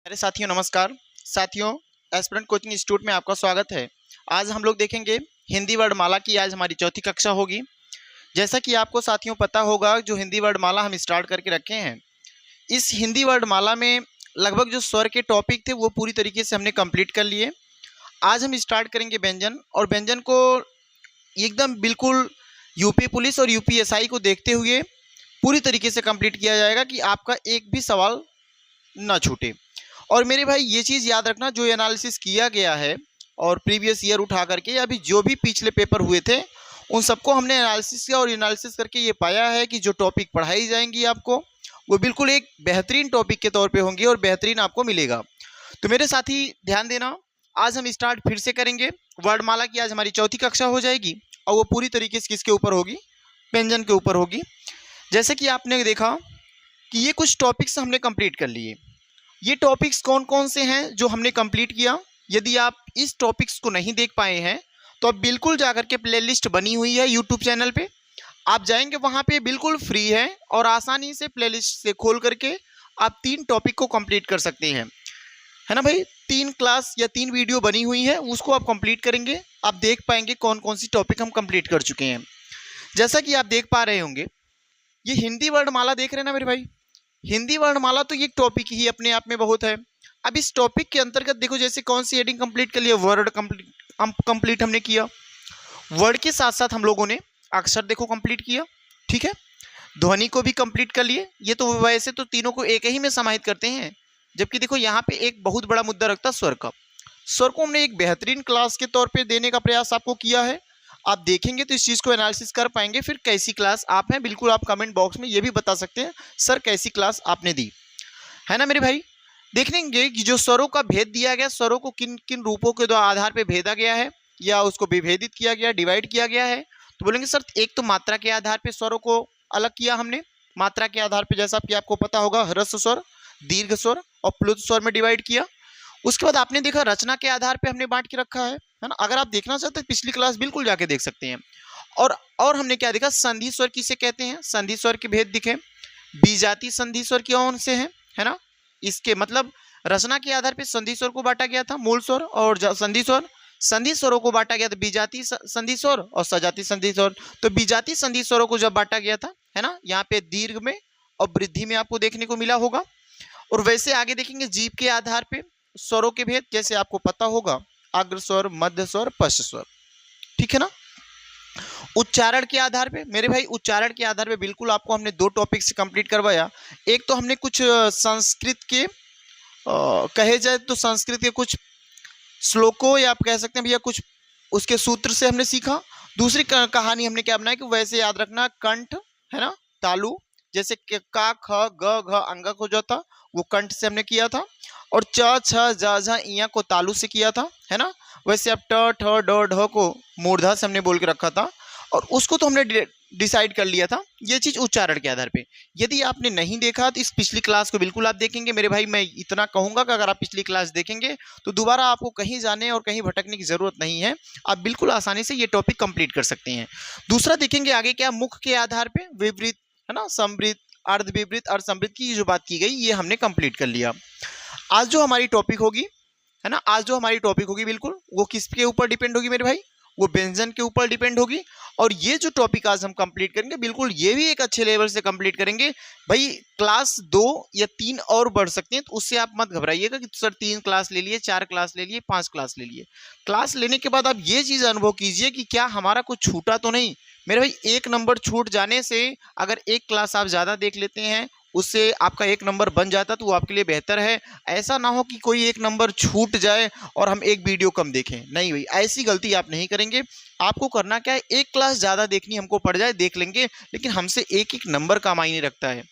मेरे साथियों नमस्कार। साथियों, एस्पिरेंट कोचिंग इंस्टीट्यूट में आपका स्वागत है। आज हम लोग देखेंगे हिंदी वर्णमाला की। आज हमारी चौथी कक्षा होगी। जैसा कि आपको साथियों पता होगा, जो हिंदी वर्णमाला हम स्टार्ट करके रखे हैं, इस हिंदी वर्णमाला में लगभग जो स्वर के टॉपिक थे वो पूरी तरीके से हमने कंप्लीट कर लिए। आज हम स्टार्ट करेंगे व्यंजन, और व्यंजन को एकदम बिल्कुल यूपी पुलिस और यूपीएसआई को देखते हुए पूरी तरीके से कंप्लीट किया जाएगा कि आपका एक भी सवाल ना छूटे। और मेरे भाई ये चीज़ याद रखना, जो एनालिसिस किया गया है और प्रीवियस ईयर उठा करके या अभी जो भी पिछले पेपर हुए थे उन सबको हमने एनालिसिस किया, और एनालिसिस करके ये पाया है कि जो टॉपिक पढ़ाई जाएंगी आपको वो बिल्कुल एक बेहतरीन टॉपिक के तौर पे होंगी और बेहतरीन आपको मिलेगा। तो मेरे साथी ध्यान देना, आज हम स्टार्ट फिर से करेंगे वर्णमाला की। आज हमारी चौथी कक्षा हो जाएगी और वो पूरी तरीके से किसके ऊपर होगी? व्यंजन के ऊपर होगी। जैसे कि आपने देखा कि ये कुछ टॉपिक्स हमने कंप्लीट कर लिए। ये टॉपिक्स कौन कौन से हैं जो हमने कंप्लीट किया? यदि आप इस टॉपिक्स को नहीं देख पाए हैं तो आप बिल्कुल जाकर के प्लेलिस्ट बनी हुई है यूट्यूब चैनल पे, आप जाएंगे वहाँ पे बिल्कुल फ्री है और आसानी से प्लेलिस्ट से खोल करके आप 3 टॉपिक को कंप्लीट कर सकते हैं, है ना भाई। 3 क्लास या 3 वीडियो बनी हुई है, उसको आप कंप्लीट करेंगे, आप देख पाएंगे कौन कौन सी टॉपिक हम कंप्लीट कर चुके हैं। जैसा कि आप देख पा रहे होंगे, ये हिंदी वर्णमाला देख रहे हैं ना मेरे भाई। हिंदी वर्णमाला तो ये टॉपिक ही अपने आप में बहुत है। अब इस टॉपिक के अंतर्गत देखो, जैसे कौन सी हेडिंग कंप्लीट कर लिया? वर्ड कंप्लीट हमने किया। वर्ड के साथ साथ हम लोगों ने अक्षर देखो कंप्लीट किया, ठीक है। ध्वनि को भी कंप्लीट कर लिए। ये तो वैसे तो तीनों को एक ही में समाहित करते हैं, जबकि देखो यहाँ पे एक बहुत बड़ा मुद्दा रखता है स्वर का। स्वर को हमने एक बेहतरीन क्लास के तौर पे देने का प्रयास आपको किया है। आप देखेंगे तो इस चीज़ को एनालिसिस कर पाएंगे। फिर कैसी क्लास आप हैं, बिल्कुल आप कमेंट बॉक्स में ये भी बता सकते हैं सर कैसी क्लास आपने दी, है ना मेरे भाई। देखेंगे कि जो स्वरों का भेद दिया गया, स्वरों को किन किन रूपों के आधार पे भेदा गया है या उसको विभेदित किया गया, डिवाइड किया गया है। तो बोलेंगे सर एक तो मात्रा के आधार पे स्वरों को अलग किया हमने। मात्रा के आधार पे जैसा कि आपको पता होगा, ह्रस्व स्वर, दीर्घ स्वर और प्लुत स्वर में डिवाइड किया। उसके बाद आपने देखा रचना के आधार पे हमने बांट के रखा है ना। अगर आप देखना चाहते हैं पिछली क्लास बिल्कुल जाके देख सकते हैं। और हमने क्या देखा? संधि स्वर किसे कहते हैं, संधि स्वर के भेद दिखे। बीजाती संधि स्वर कौन से हैं, है ना। इसके मतलब रचना के आधार पे संधि स्वर को बांटा गया था, मूल स्वर और संधि स्वर। संधि स्वरों को बांटा गया था बीजाती संधि स्वर और सजाती संधि स्वर। तो बीजाती संधि स्वरों को जब बांटा गया था, है ना, यहाँ पे दीर्घ में और वृद्धि में आपको देखने को मिला होगा। और वैसे आगे देखेंगे जीभ के आधार पे स्वरों के भेद, जैसे आपको पता होगा अग्र स्वर, मध्य स्वर, पश्च स्वर, ठीक है ना। उच्चारण के आधार पे मेरे भाई, उच्चारण के आधार पे बिल्कुल आपको हमने 2 टॉपिक से कंप्लीट करवाया। एक तो हमने कुछ संस्कृत के कहे जाए तो संस्कृत के कुछ श्लोकों या आप कह सकते हैं भैया कुछ उसके सूत्र से हमने सीखा। दूसरी कहानी हमने क्या बनाई कि वैसे याद रखना कंठ, है ना, तालु, जैसे का ख ग घ अंगा को जो था वो कंठ से हमने किया था, और च छ ज झ इया को तालु से किया था, है ना। वैसे अब ट ठ ड ढ को मूर्धा से हमने बोल के रखा था, और उसको तो हमने डिसाइड कर लिया था। ये चीज़ उच्चारण के आधार पे। यदि आपने नहीं देखा तो इस पिछली क्लास को बिल्कुल आप देखेंगे मेरे भाई। मैं इतना कहूँगा कि अगर आप पिछली क्लास देखेंगे तो दोबारा आपको कहीं जाने और कहीं भटकने की ज़रूरत नहीं है। आप बिल्कुल आसानी से ये टॉपिक कंप्लीट कर सकते हैं। दूसरा देखेंगे आगे क्या, मुख के आधार पे विवृत, है ना, समृद्ध, अर्ध विवृत, अर्ध समृद्ध की जो बात की गई ये हमने कंप्लीट कर लिया। आज जो हमारी टॉपिक होगी, है ना, आज जो हमारी टॉपिक होगी बिल्कुल वो किसके ऊपर डिपेंड होगी मेरे भाई? वो व्यंजन के ऊपर डिपेंड होगी। और ये जो टॉपिक आज हम कंप्लीट करेंगे बिल्कुल ये भी एक अच्छे लेवल से कंप्लीट करेंगे भाई। क्लास 2 या 3 और बढ़ सकते हैं, तो उससे आप मत घबराइएगा कि सर 3 क्लास ले लिए, 4 क्लास ले लिए, 5 क्लास ले लिए। क्लास लेने के बाद आप ये चीज़ अनुभव कीजिए कि क्या हमारा कुछ छूटा तो नहीं। मेरे भाई 1 नंबर छूट जाने से अगर 1 क्लास आप ज़्यादा देख लेते हैं, उससे आपका 1 नंबर बन जाता तो वो आपके लिए बेहतर है। ऐसा ना हो कि कोई 1 नंबर छूट जाए और हम 1 वीडियो कम देखें। नहीं भाई, ऐसी गलती आप नहीं करेंगे। आपको करना क्या है, 1 क्लास ज़्यादा देखनी हमको पड़ जाए देख लेंगे, लेकिन हमसे 1-1 नंबर का मायने रखता है।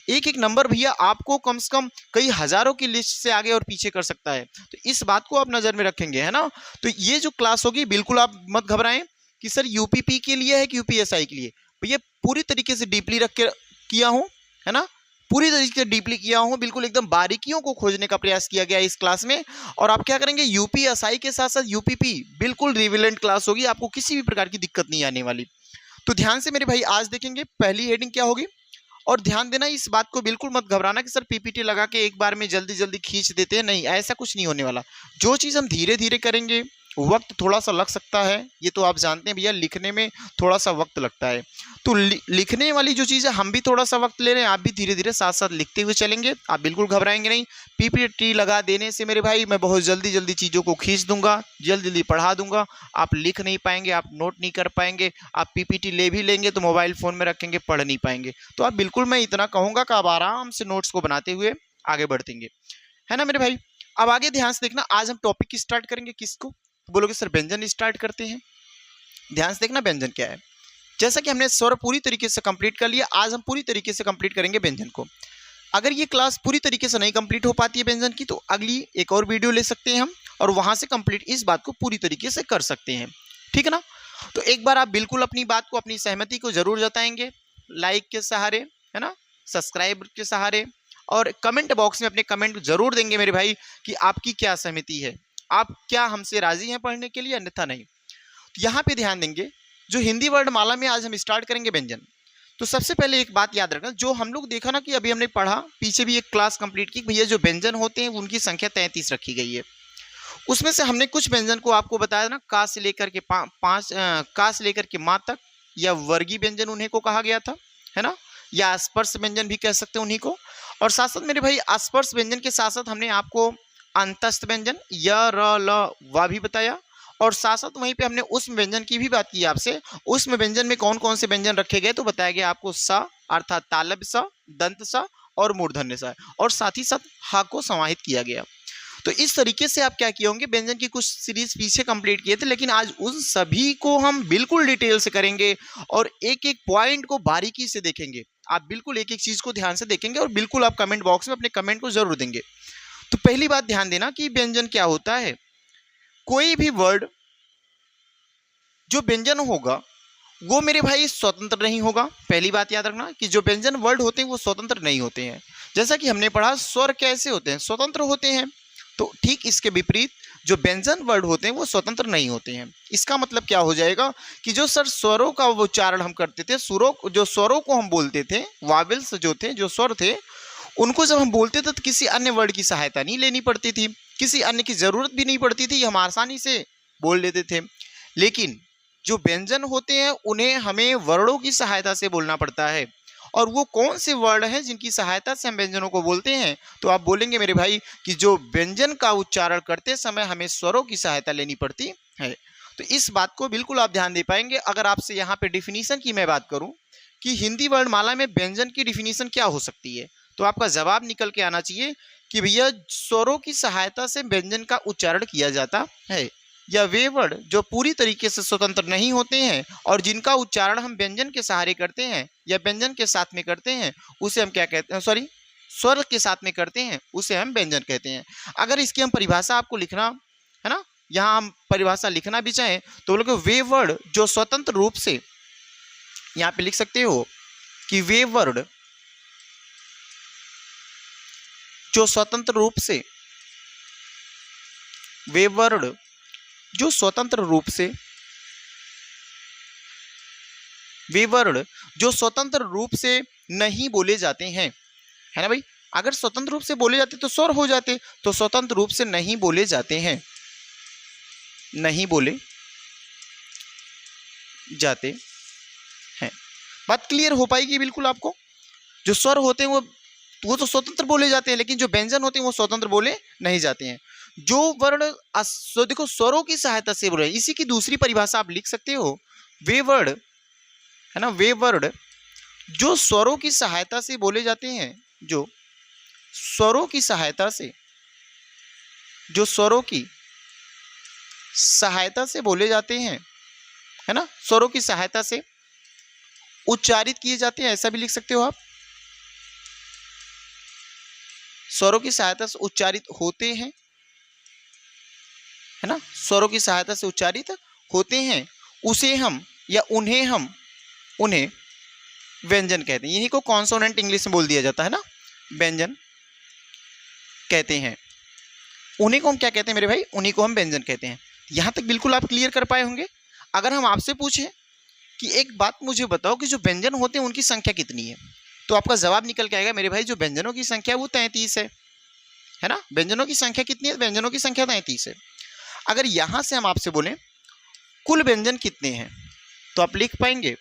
1-1 नंबर भैया आपको कम से कम कई हज़ारों की लिस्ट से आगे और पीछे कर सकता है। तो इस बात को आप नज़र में रखेंगे, है ना। तो ये जो क्लास होगी बिल्कुल आप मत घबराएं कि सर यूपीपी के लिए है कि यूपीएसआई के लिए। भैया पूरी तरीके से डीपली रख के किया हूँ, है ना, पूरी तरीके से डीपली किया हूँ। बिल्कुल एकदम बारीकियों को खोजने का प्रयास किया गया है इस क्लास में। और आप क्या करेंगे, यूपीएसआई के साथ साथ यूपीपी बिल्कुल रिविलेंट क्लास होगी, आपको किसी भी प्रकार की दिक्कत नहीं आने वाली। तो ध्यान से मेरे भाई आज देखेंगे पहली हेडिंग क्या होगी, और ध्यान देना, इस बात को बिल्कुल मत घबराना कि सर पीपीटी लगा के एक बार में जल्दी जल्दी खींच देते हैं, नहीं, ऐसा कुछ नहीं होने वाला। जो चीज़ हम धीरे धीरे करेंगे, वक्त थोड़ा सा लग सकता है, ये तो आप जानते हैं भैया, लिखने में थोड़ा सा वक्त लगता है। तो लिखने वाली जो चीज़ है, हम भी थोड़ा सा वक्त ले रहे हैं, आप भी धीरे धीरे साथ साथ लिखते हुए चलेंगे, आप बिल्कुल घबराएंगे नहीं। पीपीटी लगा देने से मेरे भाई मैं बहुत जल्दी जल्दी चीज़ों को खींच दूंगा, जल्दी जल्दी पढ़ा दूंगा, आप लिख नहीं पाएंगे, आप नोट नहीं कर पाएंगे, आप पीपीटी ले भी लेंगे तो मोबाइल फ़ोन में रखेंगे, पढ़ नहीं पाएंगे। तो आप बिल्कुल, मैं इतना कहूँगा कि आप आराम से नोट्स को बनाते हुए आगे बढ़ेंगे, है ना मेरे भाई। अब आगे ध्यान से देखना, आज हम टॉपिक की स्टार्ट करेंगे किसको, तो बोलोगे सर व्यंजन स्टार्ट करते हैं। ध्यान से देखना व्यंजन क्या है। जैसा कि हमने स्वर पूरी तरीके से कंप्लीट कर लिया, आज हम पूरी तरीके से कंप्लीट करेंगे व्यंजन को। अगर ये क्लास पूरी तरीके से नहीं कंप्लीट हो पाती है व्यंजन की, तो अगली एक और वीडियो ले सकते हैं हम, और वहां से कंप्लीट इस बात को पूरी तरीके से कर सकते हैं, ठीक है ना। तो एक बार आप बिल्कुल अपनी बात को, अपनी सहमति को जरूर जताएंगे, लाइक के सहारे, है ना, सब्सक्राइब के सहारे, और कमेंट बॉक्स में अपने कमेंट जरूर देंगे मेरे भाई कि आपकी क्या सहमति है, आप क्या हमसे राजी हैं पढ़ने के लिए, अन्यथा नहीं। तो यहाँ पे ध्यान देंगे, जो हिंदी वर्णमाला में आज हम स्टार्ट करेंगे व्यंजन, तो सबसे पहले एक बात याद रखना, जो हम लोग देखा ना कि अभी हमने पढ़ा, पीछे भी एक क्लास कंप्लीट की, भैया जो व्यंजन होते हैं उनकी संख्या 33 रखी गई है। उसमें से हमने कुछ व्यंजन को आपको बताया ना, का से लेकर के का से लेकर के माँ तक, या वर्गीय व्यंजन उन्हीं को कहा गया था, है ना, या स्पर्श व्यंजन भी कह सकते हैं उन्हीं को। और साथ साथ मेरे भाई स्पर्श व्यंजन के साथ साथ हमने आपको अंतस्थ व्यंजन य र ल वा भी बताया, और साथ साथ वहीं पे हमने उस व्यंजन की भी बात की आपसे। उस व्यंजन में कौन कौन से व्यंजन रखे गए, तो बताया गया आपको स अर्थात तालव्य स, दंत स और मूर्धन्य स, और साथ ही साथ हा को समाहित किया गया। तो इस तरीके से आप क्या किए होंगे, व्यंजन की कुछ सीरीज पीछे कंप्लीट किए थे, लेकिन आज उन सभी को हम बिल्कुल डिटेल से करेंगे और एक एक पॉइंट को बारीकी से देखेंगे। आप बिल्कुल एक एक चीज को ध्यान से देखेंगे, और बिल्कुल आप कमेंट बॉक्स में अपने कमेंट को जरूर देंगे। तो पहली बात ध्यान देना कि व्यंजन क्या होता है। कोई भी वर्ड जो व्यंजन होगा वो मेरे भाई स्वतंत्र नहीं होगा। पहली बात याद रखना कि जो व्यंजन वर्ड होते हैं वो स्वतंत्र नहीं होते हैं। जैसा कि हमने पढ़ा, स्वर कैसे होते हैं, स्वतंत्र होते हैं, तो ठीक इसके विपरीत जो व्यंजन वर्ड होते हैं वो स्वतंत्र नहीं होते हैं। इसका मतलब क्या हो जाएगा कि जो सर स्वरों का उच्चारण हम करते थे, जो स्वरों को हम बोलते थे, वावेल्स जो थे, जो स्वर थे, उनको जब हम बोलते थे तो किसी अन्य वर्ड की सहायता नहीं लेनी पड़ती थी, किसी अन्य की जरूरत भी नहीं पड़ती थी, हम आसानी से बोल लेते थे। लेकिन जो व्यंजन होते हैं उन्हें हमें वर्णों की सहायता से बोलना पड़ता है। और वो कौन से वर्ड हैं जिनकी सहायता से हम व्यंजनों को बोलते हैं, तो आप बोलेंगे मेरे भाई कि जो व्यंजन का उच्चारण करते समय हमें स्वरों की सहायता लेनी पड़ती है। तो इस बात को बिल्कुल आप ध्यान दे पाएंगे। अगर आपसे यहाँ पे डिफिनीशन की मैं बात करूँ कि हिंदी वर्णमाला में व्यंजन की डिफिनीशन क्या हो सकती है, तो आपका जवाब निकल के आना चाहिए कि भैया स्वरों की सहायता से व्यंजन का उच्चारण किया जाता है, या वे वर्ड जो पूरी तरीके से स्वतंत्र नहीं होते हैं और जिनका उच्चारण हम व्यंजन के सहारे करते हैं या व्यंजन के साथ में करते हैं, उसे हम क्या कहते हैं, सॉरी, स्वर के साथ में करते हैं, उसे हम व्यंजन कहते हैं। अगर इसकी हम परिभाषा आपको लिखना है ना, यहाँ हम परिभाषा लिखना भी चाहें तो बोलोगे वे वर्ड जो स्वतंत्र रूप से, यहाँ पे लिख सकते हो कि वे वर्ड जो स्वतंत्र रूप से, वे वर्ड जो स्वतंत्र रूप से, वे वर्ड जो स्वतंत्र रूप से नहीं बोले जाते हैं, है ना भाई। अगर स्वतंत्र रूप से बोले जाते तो स्वर हो जाते, तो स्वतंत्र रूप से नहीं बोले जाते हैं, नहीं बोले जाते हैं। बात क्लियर हो पाएगी बिल्कुल आपको। जो स्वर होते हैं वो तो स्वतंत्र बोले जाते हैं, लेकिन जो व्यंजन होते हैं वो स्वतंत्र बोले नहीं जाते हैं। जो वर्ण देखो स्वरों की सहायता से बोल रहे हैं, इसी की दूसरी परिभाषा आप लिख सकते हो, वे वर्ड, है ना, वे वर्ड जो स्वरों की सहायता से बोले जाते हैं, जो स्वरों की सहायता से, जो स्वरों की सहायता से बोले जाते हैं, है ना, स्वरों की सहायता से उच्चारित किए जाते हैं, ऐसा भी लिख सकते हो आप। स्वरों की सहायता से उच्चारित होते हैं, है ना, स्वरों की सहायता से उच्चारित होते हैं, उसे हम या उन्हें व्यंजन कहते हैं। यही को कॉन्सोनेंट इंग्लिश में बोल दिया जाता है ना, व्यंजन कहते हैं। उन्हीं को हम क्या कहते हैं मेरे भाई, उन्हीं को हम व्यंजन कहते हैं। यहां तक बिल्कुल आप क्लियर कर पाए होंगे। अगर हम आपसे पूछें कि एक बात मुझे बताओ कि जो व्यंजन होते हैं उनकी संख्या कितनी है, तो आपका जवाब निकल के आएगा मेरे भाई जो व्यंजनों की संख्या वो 33 है ना। व्यंजनों की संख्या कितनी है? व्यंजनों की संख्या 33 है। अगर यहां से हम आपसे बोलें कुल व्यंजन कितने हैं, तो आप लिख पाएंगे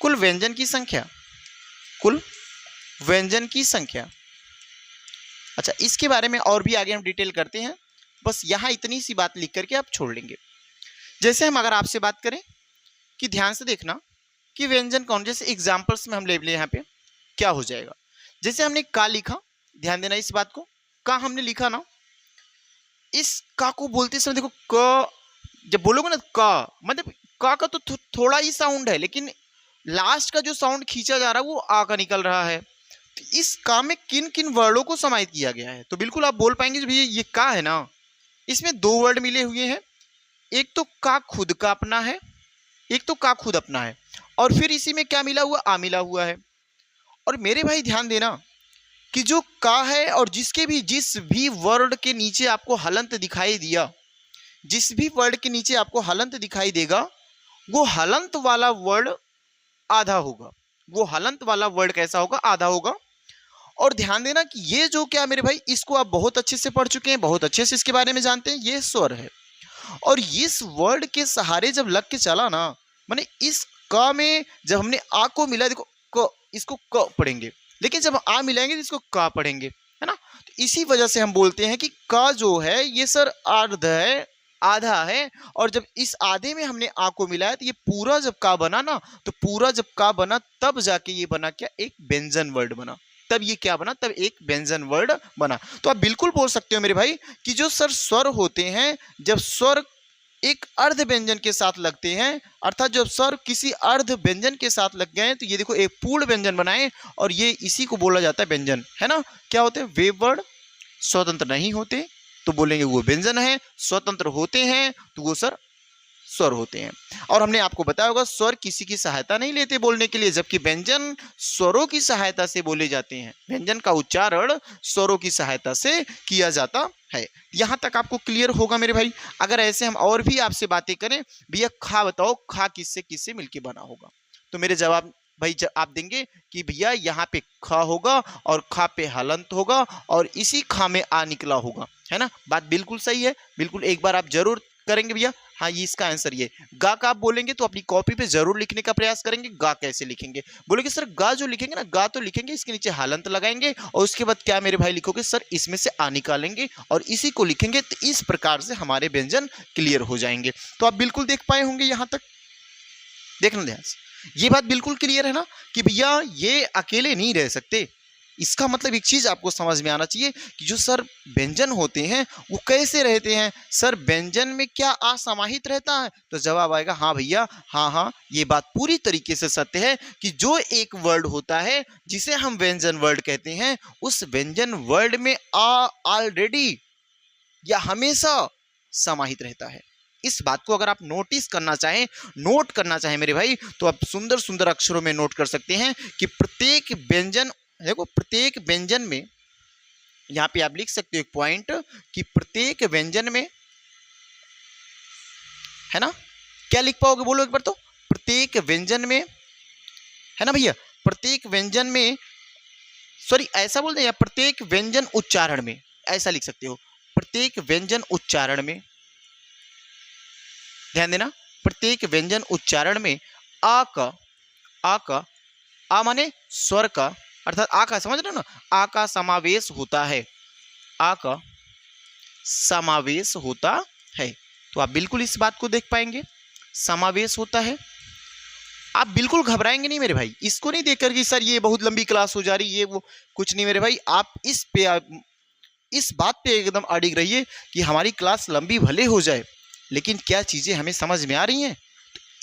कुल व्यंजन की संख्या, कुल व्यंजन की संख्या। अच्छा, इसके बारे में और भी आगे हम डिटेल करते हैं, बस यहां इतनी सी बात लिख करके आप छोड़ लेंगे। जैसे हम अगर आपसे बात करें कि ध्यान से देखना कि व्यंजन कौन, जैसे एग्जांपल्स में हम ले लें यहाँ पे क्या हो जाएगा। जैसे हमने का लिखा, ध्यान देना इस बात को, का हमने लिखा ना, इस का को बोलते समय देखो क जब बोलोगे ना का, मतलब का का तो थोड़ा ही साउंड है, लेकिन लास्ट का जो साउंड खींचा जा रहा है वो आ का निकल रहा है। तो इस का में किन किन वर्डों को समाहित किया गया है, तो बिल्कुल आप बोल पाएंगे भैया ये का है ना, इसमें दो वर्ड मिले हुए हैं, एक तो का खुद का अपना है, एक तो का खुद अपना है, और फिर इसी में क्या मिला हुआ, आ मिला हुआ है। और मेरे भाई ध्यान देना कि जो का है और जिस भी वर्ड के नीचे आपको हलंत दिखाई दिया, जिस भी वर्ड के नीचे आपको हलंत दिखाई देगा, वो हलंत वाला वर्ड आधा होगा। वो हलंत वाला वर्ड कैसा होगा, आधा होगा। और ध्यान देना कि ये जो क्या मेरे भाई, इसको आप बहुत अच्छे से पढ़ चुके हैं, बहुत अच्छे से इसके बारे में जानते हैं, ये स्वर है। और इस वर्ड के सहारे जब लग के चला ना, माने इस क में जब हमने आ को मिला, देखो क, इसको क पढ़ेंगे, लेकिन जब आ मिलाएंगे तो इसको का पढ़ेंगे, है ना। तो इसी वजह से हम बोलते हैं कि का जो है ये सर अर्ध है, आधा है। और जब इस आधे में हमने आ को मिलाया तो ये पूरा जब का बना ना, तो पूरा जब का बना तब जाके ये बना क्या, एक व्यंजन वर्ड बना। तब ये क्या बना, तब एक व्यंजन वर्ड बना। तो आप बिल्कुल बोल सकते हो मेरे भाई कि जो सर स्वर होते हैं, जब स्वर एक अर्ध व्यंजन के साथ लगते हैं, अर्थात जब स्वर किसी अर्ध व्यंजन के साथ लग गए हैं, तो ये देखो एक पूर्ण व्यंजन बनाए, और ये इसी को बोला जाता है व्यंजन, है ना। क्या होते हैं, वे वर्ड स्वतंत्र नहीं होते तो बोलेंगे वो व्यंजन है, स्वतंत्र होते हैं तो वो सर स्वर होते हैं। और हमने आपको बताया होगा स्वर किसी की सहायता नहीं लेते बोलने के लिए, जबकि व्यंजन स्वरों की सहायता से बोले जाते हैं। व्यंजन का उच्चारण स्वरों की सहायता से किया जाता है। यहां तक आपको क्लियर होगा मेरे भाई। अगर ऐसे हम और भी आपसे बातें करें, भैया खा बताओ, खा किससे किससे मिलके बना होगा, तो मेरे जवाब भाई आप देंगे कि भैया यहाँ पे खा होगा और खा पे हलंत होगा और इसी खा में आ निकला होगा, है ना। बात बिल्कुल सही है, बिल्कुल एक बार आप जरूर करेंगे भैया। हाँ, ये इसका आंसर ये गा का आप बोलेंगे तो अपनी कॉपी पे जरूर लिखने का प्रयास करेंगे। गा कैसे लिखेंगे, बोलेंगे सर गा जो लिखेंगे ना, गा तो लिखेंगे, इसके नीचे हलंत लगाएंगे और उसके बाद क्या मेरे भाई लिखोगे, सर इसमें से आ निकालेंगे और इसी को लिखेंगे। तो इस प्रकार से हमारे व्यंजन क्लियर हो जाएंगे। तो आप बिल्कुल देख पाए होंगे यहां तक, देखना ध्यान से, ये बात बिल्कुल क्लियर है ना कि भैया ये अकेले नहीं रह सकते। इसका मतलब एक चीज आपको समझ में आना चाहिए कि जो सर व्यंजन होते हैं वो कैसे रहते हैं। सर व्यंजन में क्या असमाहित रहता है, तो जवाब आएगा हाँ भैया, हाँ हाँ, ये बात पूरी तरीके से सत्य है कि जो एक वर्ड होता है जिसे हम व्यंजन वर्ड कहते हैं, उस व्यंजन वर्ड में आ ऑलरेडी या हमेशा समाहित रहता है। इस बात को अगर आप नोटिस करना चाहें, नोट करना चाहें मेरे भाई, तो आप सुंदर सुंदर अक्षरों में नोट कर सकते हैं कि प्रत्येक व्यंजन, देखो प्रत्येक व्यंजन में, यहां पे आप लिख सकते हो एक पॉइंट कि प्रत्येक व्यंजन में, है ना, क्या लिख पाओगे बोलो एक बार, तो प्रत्येक व्यंजन में, है ना भैया, प्रत्येक व्यंजन में, सॉरी ऐसा बोल दें, या प्रत्येक व्यंजन उच्चारण में, ऐसा लिख सकते हो। प्रत्येक व्यंजन उच्चारण में, ध्यान देना, प्रत्येक व्यंजन उच्चारण में आ का आ माने स्वर का, अर्थात आ का, समझ रहे हो ना, आ का समावेश होता है, आ का समावेश होता है। तो आप बिल्कुल इस बात को देख पाएंगे, समावेश होता है। आप बिल्कुल घबराएंगे नहीं मेरे भाई, इसको नहीं देखकर कि सर ये बहुत लंबी क्लास हो जा रही, ये वो, कुछ नहीं मेरे भाई। आप इस बात पे एकदम अडिग रहिए कि हमारी क्लास लंबी भले हो जाए, लेकिन क्या चीजें हमें समझ में आ रही हैं।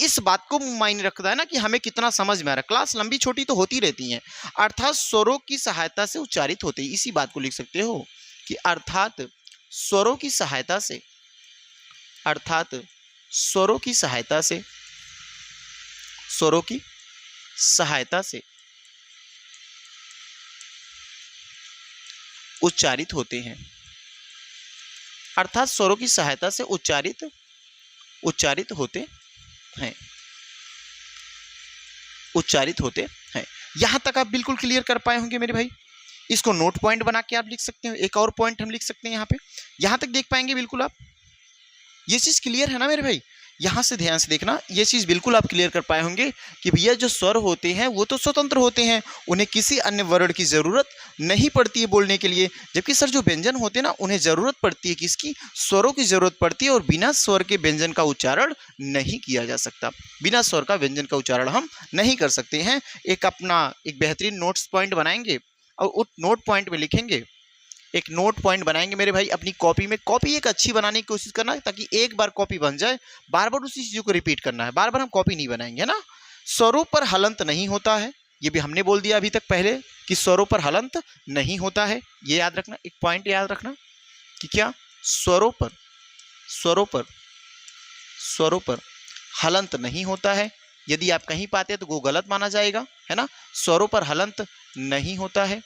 इस बात को मायने रखता है ना कि हमें कितना समझ में आ रहा है। क्लास लंबी छोटी तो होती रहती हैं, अर्थात स्वरों की सहायता से उच्चारित होते हैं। इसी बात को लिख सकते हो कि अर्थात स्वरों की सहायता से, अर्थात स्वरों की सहायता से, स्वरों की सहायता से उच्चारित होते हैं, अर्थात स्वरों की सहायता से उच्चारित होते हैं, उच्चारित होते हैं। यहाँ तक आप बिल्कुल क्लियर कर पाए होंगे मेरे भाई। इसको नोट पॉइंट बना के आप लिख सकते हो। एक और पॉइंट हम लिख सकते हैं यहाँ पे, यहाँ तक देख पाएंगे बिल्कुल आप। ये चीज़ क्लियर है ना मेरे भाई? यहाँ से ध्यान से देखना, ये चीज़ बिल्कुल आप क्लियर कर पाए होंगे कि भैया जो स्वर होते हैं वो तो स्वतंत्र होते हैं, उन्हें किसी अन्य वर्ण की ज़रूरत नहीं पड़ती है बोलने के लिए। जबकि सर जो व्यंजन होते हैं ना, उन्हें ज़रूरत पड़ती है किसकी? स्वरों की ज़रूरत पड़ती है, और बिना स्वर के व्यंजन का उच्चारण नहीं किया जा सकता। बिना स्वर का व्यंजन का उच्चारण हम नहीं कर सकते हैं। एक बेहतरीन नोट्स पॉइंट बनाएंगे और उस नोट पॉइंट में लिखेंगे, एक नोट पॉइंट बनाएंगे मेरे भाई अपनी कॉपी में। कॉपी एक अच्छी बनाने की कोशिश करना, ताकि एक बार कॉपी बन जाए, बार बार उसी चीज़ों को रिपीट करना है, बार बार हम कॉपी नहीं बनाएंगे, है ना। स्वरों पर हलंत नहीं होता है, ये भी हमने बोल दिया अभी तक पहले कि स्वरों पर हलंत नहीं होता है। ये याद रखना, एक पॉइंट याद रखना कि क्या स्वरों पर हलंत नहीं होता है। यदि आप कहीं पाते हैं तो वो गलत माना जाएगा, है ना। स्वरों पर हलंत नहीं होता है,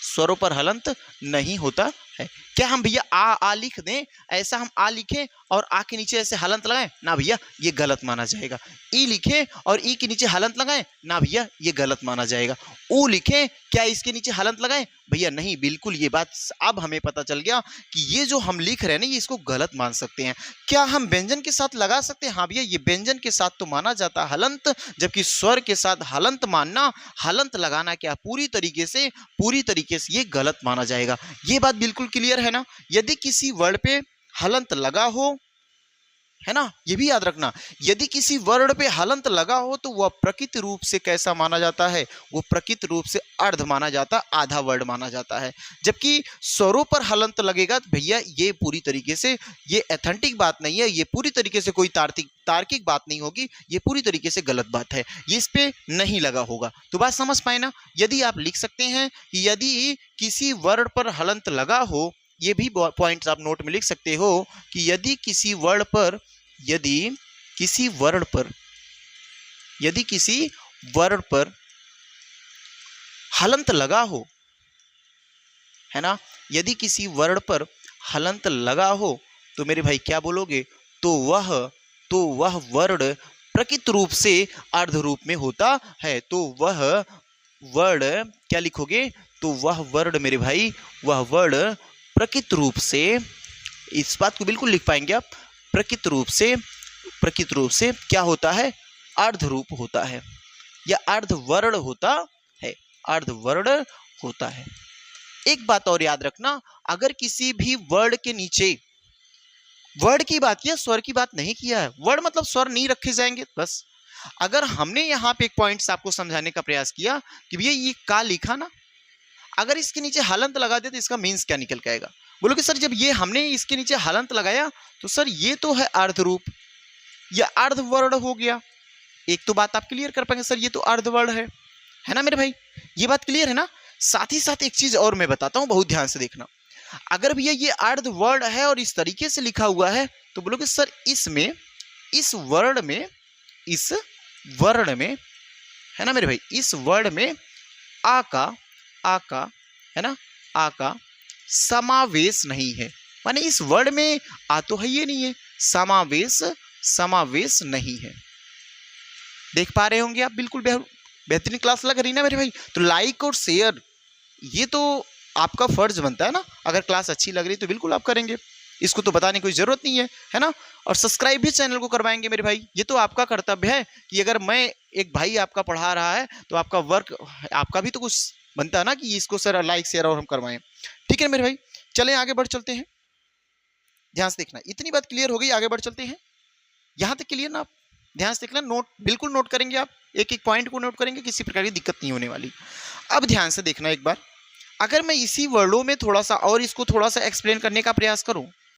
स्वरों पर हलंत नहीं होता है। क्या हम भैया आ लिख दें, ऐसा हम आ लिखें और आ के नीचे ऐसे हलंत लगाएं? ना भैया, ये गलत माना जाएगा। ई लिखें और ई के नीचे हलंत लगाएं? ना भैया, ये गलत माना जाएगा। ऊ लिखें, क्या इसके नीचे हलंत लगाएं? भैया नहीं, बिल्कुल। ये बात अब हमें पता चल गया कि ये जो हम लिख रहे हैं ना, ये इसको गलत मान सकते हैं। क्या हम व्यंजन के साथ लगा सकते हैं? हाँ भैया, ये व्यंजन के साथ तो माना जाता है हलंत, जबकि स्वर के साथ हलंत मानना, हलंत लगाना क्या पूरी तरीके से ये गलत माना जाएगा। ये बात बिल्कुल क्लियर है ना। यदि किसी वर्ण पे हलंत लगा हो, है ना, ये भी याद रखना, यदि किसी वर्ण पे हलंत लगा हो तो वह प्रकृत रूप से कैसा माना जाता है? वो प्रकृत रूप से अर्ध माना जाता, आधा वर्ण माना जाता है। जबकि स्वरों पर हलंत लगेगा तो भैया ये पूरी तरीके से ये एथेंटिक बात नहीं है, ये पूरी तरीके से कोई तार्किक बात नहीं होगी, ये पूरी तरीके से गलत बात है, ये इस पे नहीं लगा होगा। तो बात समझ पाए ना। यदि आप लिख सकते हैं कि यदि किसी वर्ण पर हलंत लगा हो, ये भी पॉइंट्स आप नोट में लिख सकते हो कि यदि किसी वर्ण पर हलंत लगा हो, है ना, यदि किसी वर्ण पर हलंत लगा हो तो मेरे भाई क्या बोलोगे? तो वह वर्ण प्रकृत रूप से अर्ध रूप में होता है। तो वह वर्ण क्या लिखोगे? तो वह वर्ण मेरे भाई, वह वर्ण प्रकृत रूप से, इस बात को बिल्कुल लिख पाएंगे आप, प्रकृत रूप से क्या होता है? अर्ध रूप होता है या अर्धवर्ण होता है, अर्धवर्ण होता है। एक बात और याद रखना, अगर किसी भी वर्ण के नीचे, वर्ण की बात किया, स्वर की बात नहीं किया है, वर्ण मतलब स्वर नहीं रखे जाएंगे बस। अगर हमने यहाँ पे एक पॉइंट आपको समझाने का प्रयास किया कि भैया ये का लिखा ना, अगर इसके नीचे हलंत लगा दे तो इसका मीन्स क्या निकल के आएगा? बोलो कि सर जब ये हमने इसके नीचे हलंत लगाया तो सर ये तो है अर्ध रूप या अर्धवर्ण हो गया। एक तो बात आप क्लियर कर पाएंगे, सर ये तो अर्धवर्ण है ना मेरे भाई, ये बात क्लियर है ना। साथ ही साथ एक चीज और मैं बताता हूँ, बहुत ध्यान से देखना। अगर भैया ये अर्धवर्ण है और इस तरीके से लिखा हुआ है तो बोलोगे सर इसमें, इस वर्ण में है ना मेरे भाई, इस वर्ण में आ का है ना, आ का समावेश नहीं है। माने इस वर्ण में आ तो है ये नहीं है, समावेश नहीं है। देख पा रहे होंगे आप, बिल्कुल बेहतरीन क्लास लग रही ना मेरे भाई। तो लाइक और शेयर ये तो आपका फर्ज बनता है ना, अगर क्लास अच्छी लग रही तो बिल्कुल आप करेंगे, इसको तो बताने की कोई जरूरत नहीं है ना। और सब्सक्राइब भी चैनल को करवाएंगे मेरे भाई, ये तो आपका कर्तव्य है कि अगर मैं एक भाई आपका पढ़ा रहा है तो आपका वर्क, आपका भी तो कुछ बनता है ना कि इसको सर लाइक शेयर और हम करवाएं। ठीक है मेरे भाई, चलें आगे बढ़ चलते हैं। ध्यान से देखना, इतनी बात क्लियर हो गई, आगे बढ़ चलते हैं। यहां तक क्लियर ना? आप ध्यान से देखना, नोट बिल्कुल नोट करेंगे आप, एक एक पॉइंट को नोट करेंगे, किसी प्रकार की दिक्कत नहीं होने वाली। अब ध्यान से देखना एक बार, अगर मैं इसी वर्डों में थोड़ा सा और इसको थोड़ा सा एक्सप्लेन करने का प्रयास करूं